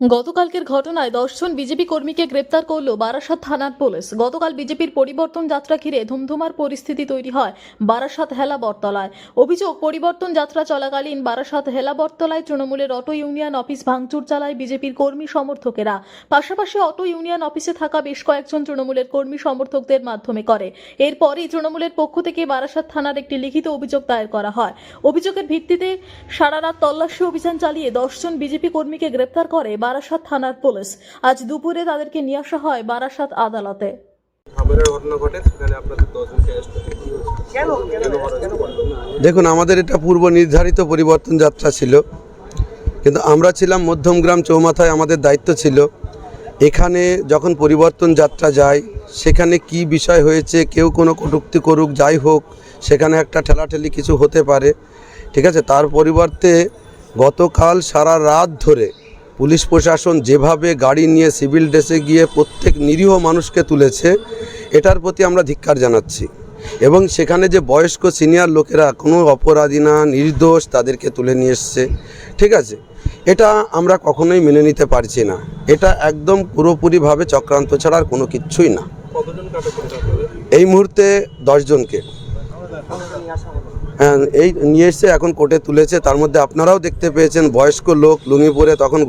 গতকালকের ঘটনায় 10 জন বিজেপি কর্মীকে গ্রেপ্তার করল বারাসাত থানার পুলিশ। গতকাল বিজেপির পরিবর্তন যাত্রা ঘিরে ধুমধুমার পরিস্থিতি তৈরি হয় বারাসাত হেলা বটতলায়। অভিযোগ, পরিবর্তন যাত্রা চলাকালীন বারাসাত হেলা বটতলায় তৃণমূলের অটো ইউনিয়ন অফিস ভাঙচুর চালায় বিজেপির কর্মী সমর্থকেরা। পাশাপাশি অটো ইউনিয়ন অফিসে থাকা বেশ কয়েকজন তৃণমূলের কর্মী সমর্থকদের মাধ্যমে করে। এরপরই তৃণমূলের পক্ষ থেকে বারাসাত থানার একটি লিখিত অভিযোগ দায়ের করা হয়। অভিযোগের ভিত্তিতে সারা রাত তল্লাশি অভিযান চালিয়ে 10 জন বিজেপি কর্মীকে গ্রেপ্তার করে বারাসাত থানার পুলিশ। আজ দুপুরে তাদেরকে নিয়ে আসা হয় বারাসাত আদালতে। দেখুন, আমাদের এটা পূর্ব নির্ধারিত পরিবর্তন যাত্রা ছিল, কিন্তু আমরা ছিলাম মধ্যমগ্রাম চৌমাথায়। আমাদের দায়িত্ব ছিল এখানে যখন পরিবর্তন যাত্রা যায় সেখানে কি বিষয় হয়েছে, কেউ কোনো কটূক্তি করুক, যাই হোক, সেখানে একটা ঠেলাঠেলি কিছু হতে পারে, ঠিক আছে। তার পরিবর্তে গতকাল সারা রাত ধরে পুলিশ প্রশাসন যেভাবে গাড়ি নিয়ে সিভিল ড্রেসে গিয়ে প্রত্যেক নিরীহ মানুষকে তুলেছে, এটার প্রতি আমরা ধিক্কার জানাচ্ছি। এবং সেখানে যে বয়স্ক সিনিয়র লোকেরা কোনো অপরাধী না, নির্দোষ, তাদেরকে তুলে নিয়ে এসছে, ঠিক আছে। এটা আমরা কখনোই মেনে নিতে পারছি না। এটা একদম পুরোপুরিভাবে চক্রান্ত ছাড়া আর কোনো কিচ্ছুই না। এই মুহূর্তে 10 জনকে এই নিয়ে এসছে, এখন কোর্টে তুলেছে। তার মধ্যে আপনারাও দেখতে পেয়েছেন বয়স্ক লোক লুঙ্গি পরে তখন